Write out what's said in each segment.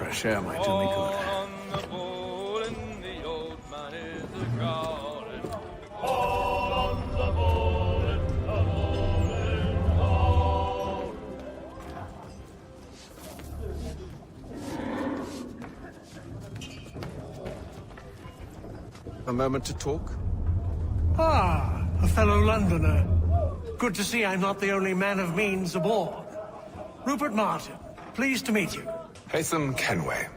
fresh air might do me good. A moment to talk? Ah, a fellow Londoner. Good to see I'm not the only man of means aboard. Rupert Martin, pleased to meet you. Haytham Kenway.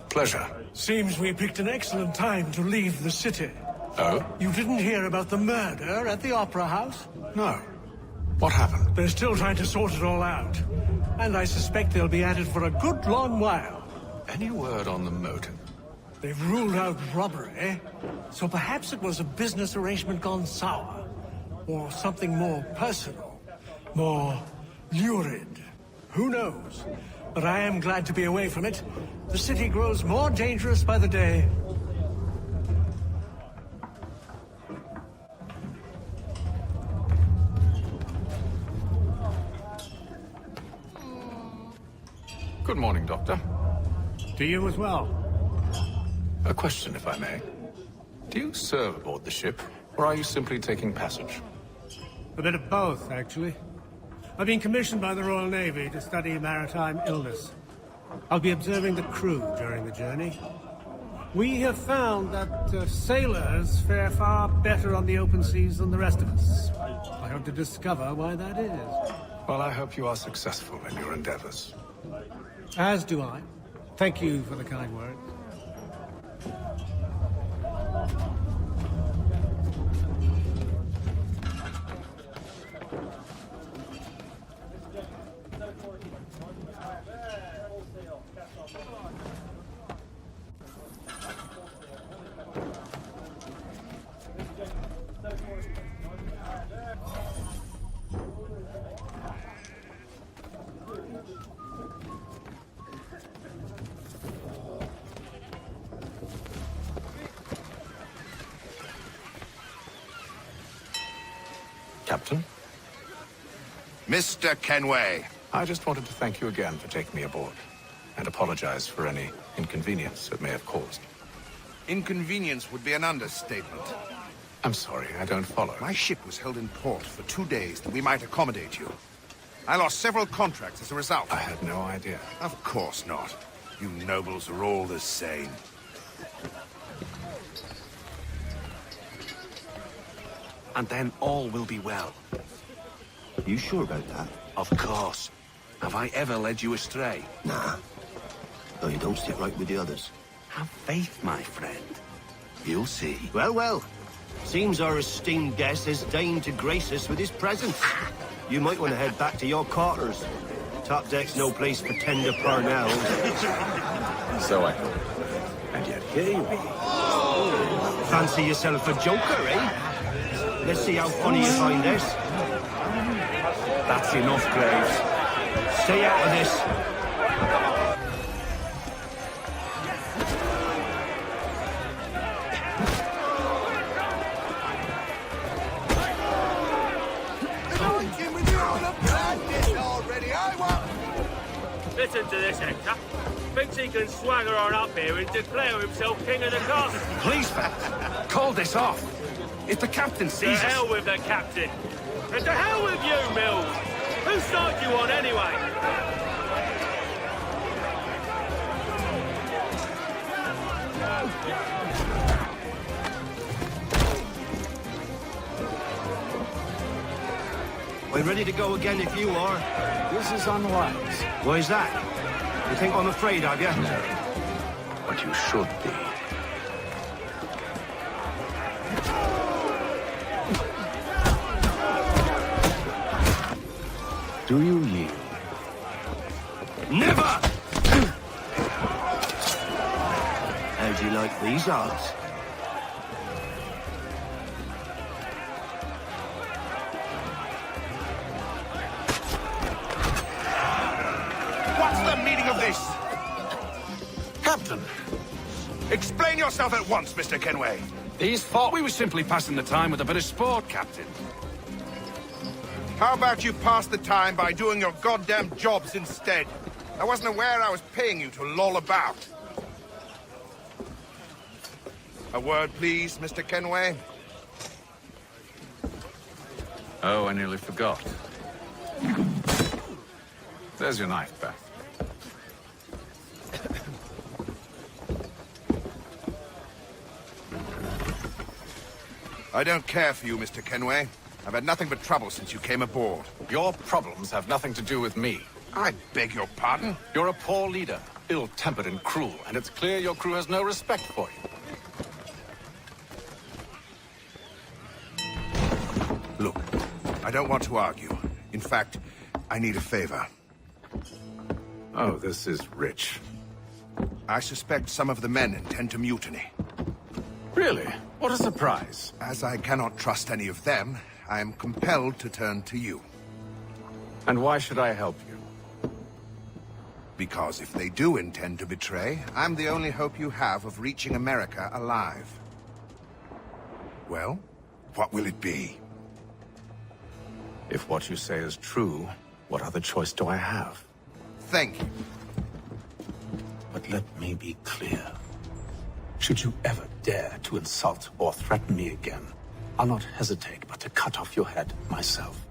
Pleasure. Seems we picked an excellent time to leave the city. Oh? You didn't hear about the murder at the Opera House? No. What happened? They're still trying to sort it all out. And I suspect they'll be at it for a good long while. Any word on the motive? They've ruled out robbery, so perhaps it was a business arrangement gone sour. Or something more personal, more lurid. Who knows? But I am glad to be away from it. The city grows more dangerous by the day. Good morning, Doctor. To you as well. A question, if I may. Do you serve aboard the ship, or are you simply taking passage? A bit of both, actually. I've been commissioned by the Royal Navy to study maritime illness. I'll be observing the crew during the journey. We have found that sailors fare far better on the open seas than the rest of us. I hope to discover why that is. Well, I hope you are successful in your endeavors. As do I. Thank you for the kind words. Captain? Mr. Kenway. I just wanted to thank you again for taking me aboard, and apologize for any inconvenience it may have caused. Inconvenience would be an understatement. I'm sorry, I don't follow. My ship was held in port for 2 days that we might accommodate you. I lost several contracts as a result. I had no idea. Of course not. You nobles are all the same. And then all will be well. You sure about that? Of course. Have I ever led you astray? Nah. No, you don't sit right with the others. Have faith, my friend. You'll see. Well, well. Seems our esteemed guest has deigned to grace us with his presence. You might want to head back to your quarters. Top deck's no place for tender parnells. So I thought. And yet here you are. Fancy yourself a joker, eh? Let's see how funny you find this. That's enough, Graves. Stay out of this. Listen to this, Hector. Thinks he can swagger on up here and declare himself king of the castle. Please, call this off. If the captain To sees us... hell with the captain. And to hell with you, Mills. Who started you on anyway? We're ready to go again if you are. This is unwise. Why is that? You think I'm afraid of you? No. But you should be. Do you yield? Never! How do you like these odds? What's the meaning of this? Captain, Explain yourself at once, Mr. Kenway. these thought we were simply passing the time with a bit of sport, Captain. How about you pass the time by doing your goddamn jobs instead? I wasn't aware I was paying you to loll about. A word, please, Mr. Kenway. Oh, I nearly forgot. There's your knife back. I don't care for you, Mr. Kenway. I've had nothing but trouble since you came aboard. Your problems have nothing to do with me. I beg your pardon? You're a poor leader, ill-tempered and cruel, and it's clear your crew has no respect for you. Look, I don't want to argue. In fact, I need a favor. Oh, this is rich. I suspect some of the men intend to mutiny. Really? What a surprise. As I cannot trust any of them, I am compelled to turn to you. And why should I help you? Because if they do intend to betray, I'm the only hope you have of reaching America alive. Well, what will it be? If what you say is true, what other choice do I have? Thank you. But let me be clear. Should you ever dare to insult or threaten me again, I'll not hesitate but to cut off your head myself.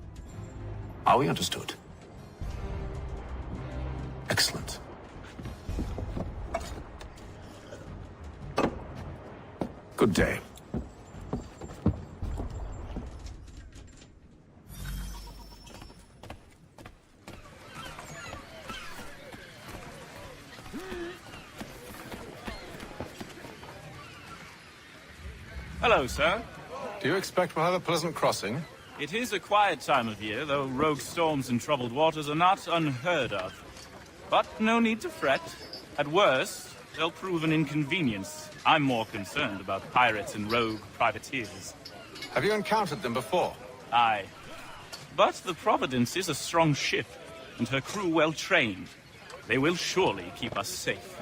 Are we understood? Excellent. Good day. Hello, sir. Do you expect we'll have a pleasant crossing? It is a quiet time of year, though rogue storms and troubled waters are not unheard of. But no need to fret. At worst, they'll prove an inconvenience. I'm more concerned about pirates and rogue privateers. Have you encountered them before? Aye. But the Providence is a strong ship, and her crew well trained. They will surely keep us safe.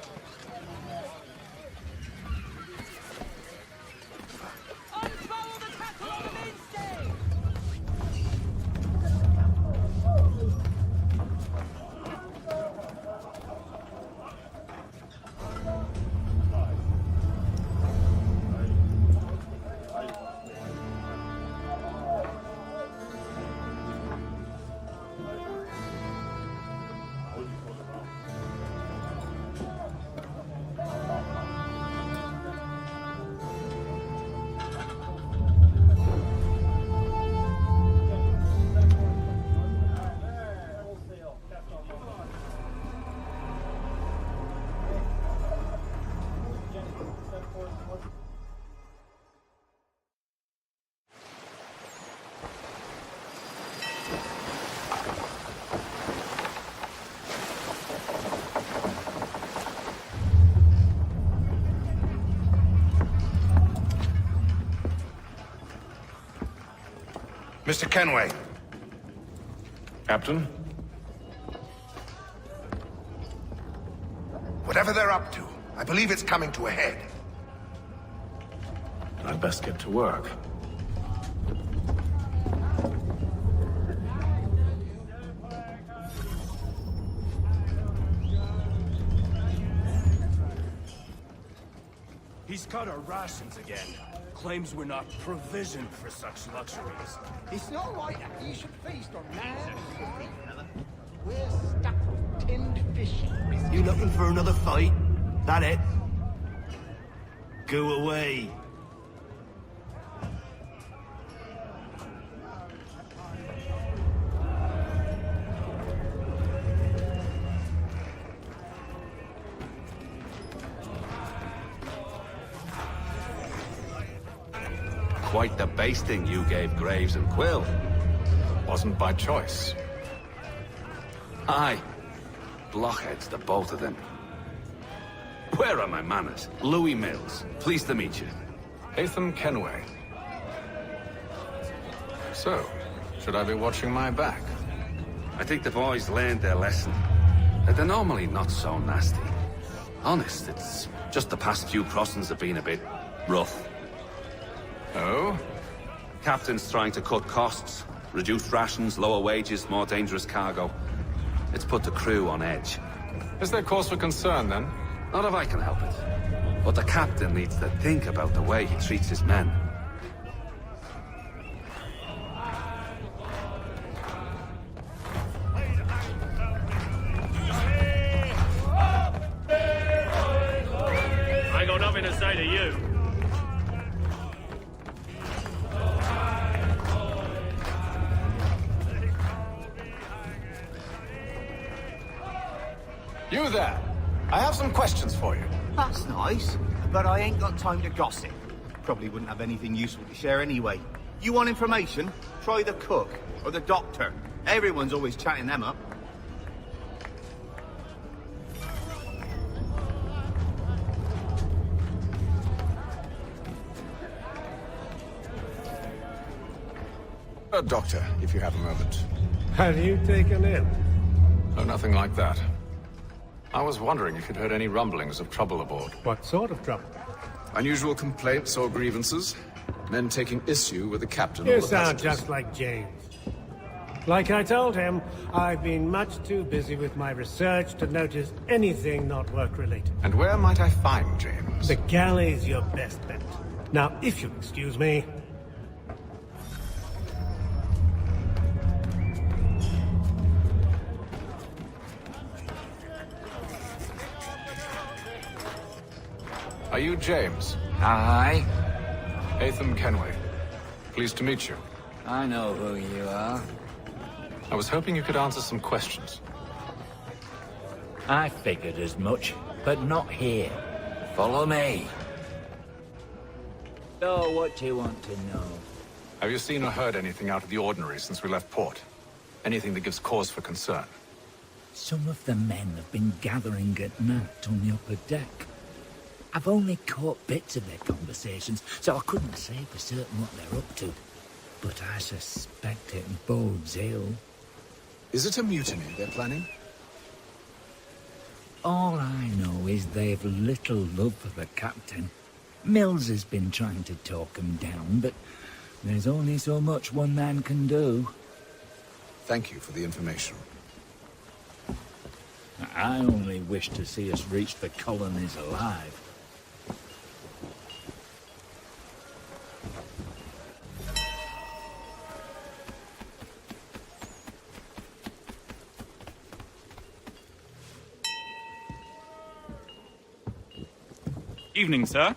Mr. Kenway. Captain? Whatever they're up to, I believe it's coming to a head. I'd best get to work. He's cut our rations again. Claims we're not provisioned for such luxuries. It's not right that you should feast on man. We're stuck with tinned fish. You looking for another fight? That it? Go away. Quite the basting you gave Graves and Quill. Wasn't by choice. Aye. Blockheads, the both of them. Where are my manners? Louis Mills. Pleased to meet you. Hatham Kenway. So, should I be watching my back? I think the boys learned their lesson. They're normally not so nasty. Honest, it's just the past few crossings have been a bit rough. Oh? Captain's trying to cut costs, reduce rations, lower wages, more dangerous cargo. It's put the crew on edge. Is there cause for concern, then? Not if I can help it. But the captain needs to think about the way he treats his men. I ain't got nothing to say to you. You there! I have some questions for you. That's nice, but I ain't got time to gossip. Probably wouldn't have anything useful to share anyway. You want information? Try the cook, or the doctor. Everyone's always chatting them up. A doctor, if you have a moment. Have you taken in? No, nothing like that. I was wondering if you'd heard any rumblings of trouble aboard. What sort of trouble? Unusual complaints or grievances? Men taking issue with the captain You or the sound passengers? just like James. Like I told him, I've been much too busy with my research to notice anything not work-related. And where might I find James? The galley's your best bet. Now, if you'll excuse me... Are you James? Aye. Atham Kenway. Pleased to meet you. I know who you are. I was hoping you could answer some questions. I figured as much, but not here. Follow me. So, what do you want to know? Have you seen or heard anything out of the ordinary since we left port? Anything that gives cause for concern? Some of the men have been gathering at night on the upper deck. I've only caught bits of their conversations, so I couldn't say for certain what they're up to. But I suspect it bodes ill. Is it a mutiny they're planning? All I know is they've little love for the captain. Mills has been trying to talk him down, but there's only so much one man can do. Thank you for the information. I only wish to see us reach the colonies alive. Evening, sir.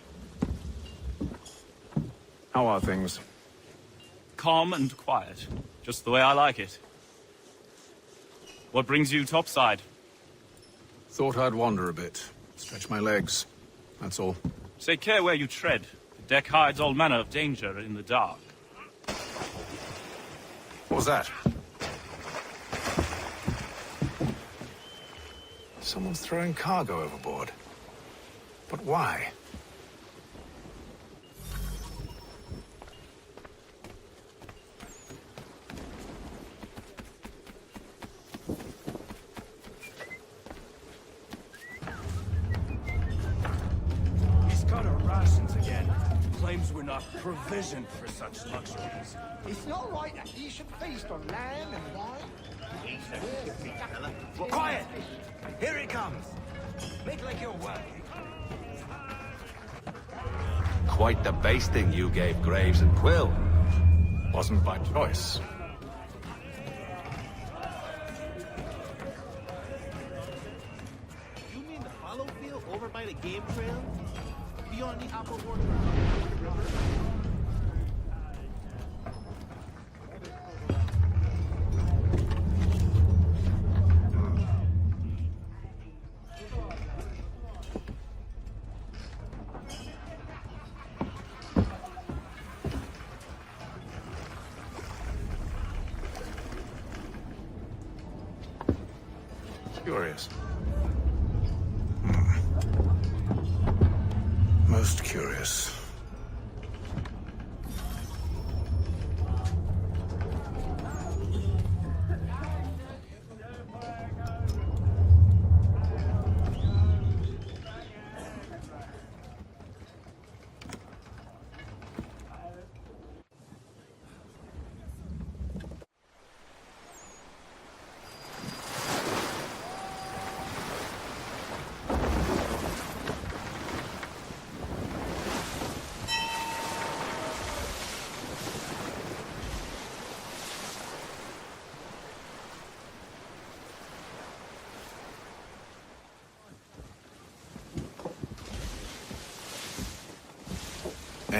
How are things? Calm and quiet. Just the way I like it. What brings you topside? Thought I'd wander a bit. Stretch my legs. That's all. Take care where you tread. The deck hides all manner of danger in the dark. What was that? Someone's throwing cargo overboard. But why? He's got our rations again. Claims we're not provisioned for such luxuries. It's not right that you should feast on lamb and wine. Quiet! Here he comes! Make like you're working. Quite the basting you gave Graves and Quill. Wasn't by choice. You mean the fallow field over by the game trail? Beyond the apple orchard? Curious. Most curious.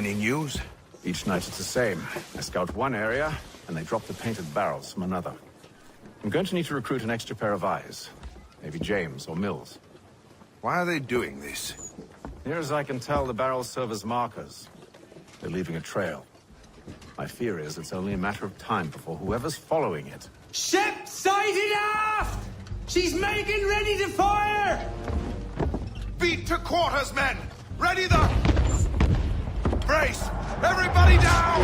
Any news? Each night it's the same. I scout one area, and they drop the painted barrels from another. I'm going to need to recruit an extra pair of eyes. Maybe James or Mills. Why are they doing this? Near as I can tell, the barrels serve as markers. They're leaving a trail. My fear is it's only a matter of time before whoever's following it... Ship sighted aft! She's making ready to fire! Beat to quarters, men! Ready the... Brace! Everybody down!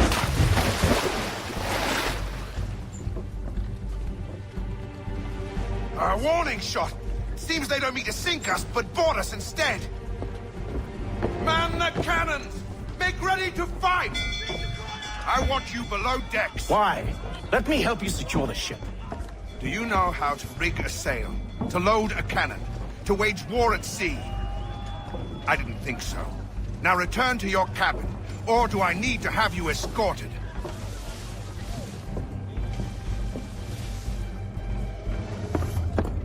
A warning shot! Seems they don't mean to sink us, but board us instead! Man the cannons! Make ready to fight! I want you below decks! Why? Let me help you secure the ship. Do you know how to rig a sail? To load a cannon? To wage war at sea? I didn't think so. Now return to your cabin, or do I need to have you escorted?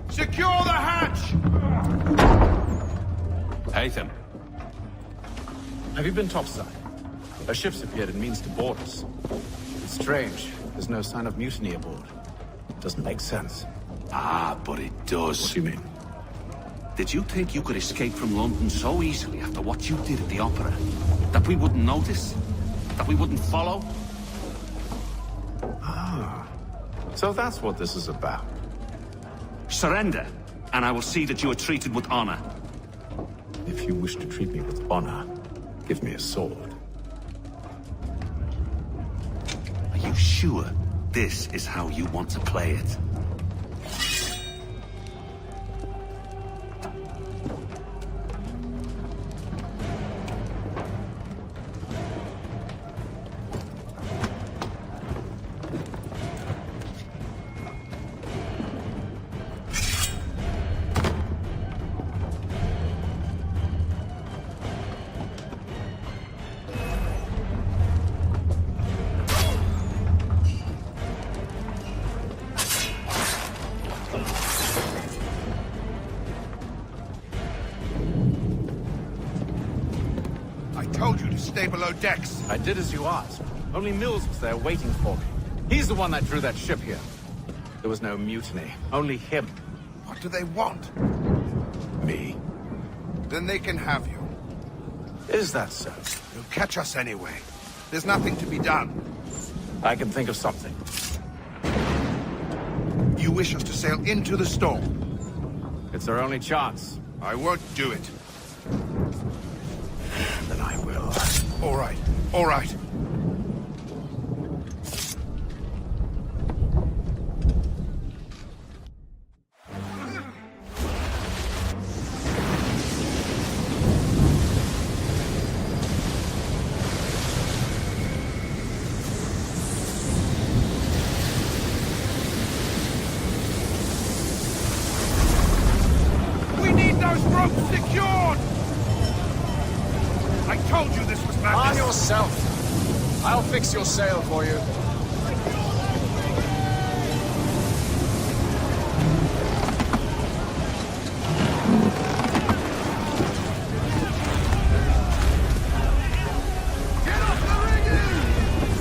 Secure the hatch! Haytham. Have you been topside? A ship's appeared and means to board us. It's strange. There's no sign of mutiny aboard. Doesn't make sense. Ah, but it does. What do you mean? Did you think you could escape from London so easily after what you did at the Opera? That we wouldn't notice? That we wouldn't follow? Ah. So that's what this is about. Surrender, and I will see that you are treated with honor. If you wish to treat me with honor, give me a sword. Are you sure this is how you want to play it? Stay below decks. I did as you asked. Only Mills was there waiting for me. He's the one that drew that ship here. There was no mutiny, only him. What do they want? Me. Then they can have you. Is that so? They'll catch us anyway. There's nothing to be done. I can think of something. You wish us to sail into the storm? It's our only chance. I won't do it. Then I will. All right. All right. We need those ropes secured! I told you this was madness! Arm yourself! I'll fix your sail for you. Get off the rigging!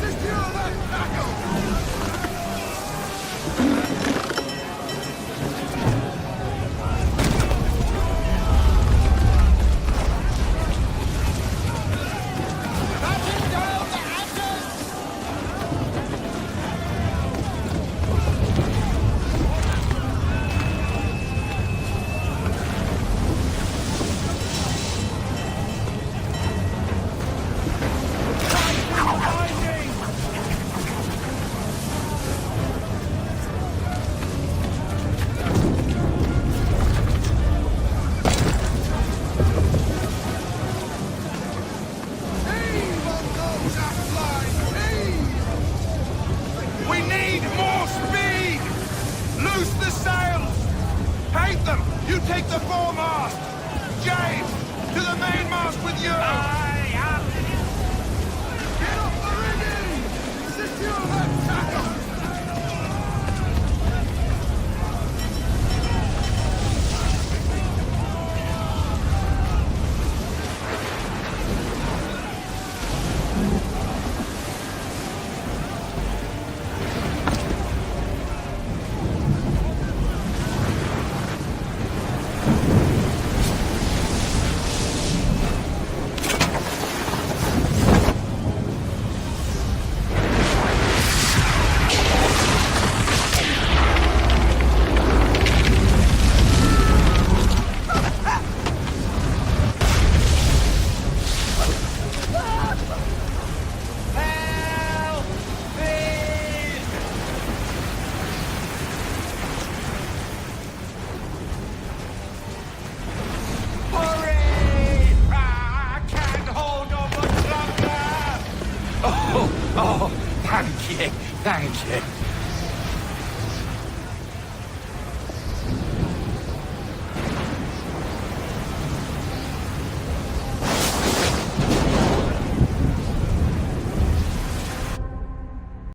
Secure that tackle! We need more speed! Loose the sails! Hate them! You take the foremast! James, to the mainmast with you! Get off the rigging! Secure that tackle! Shit.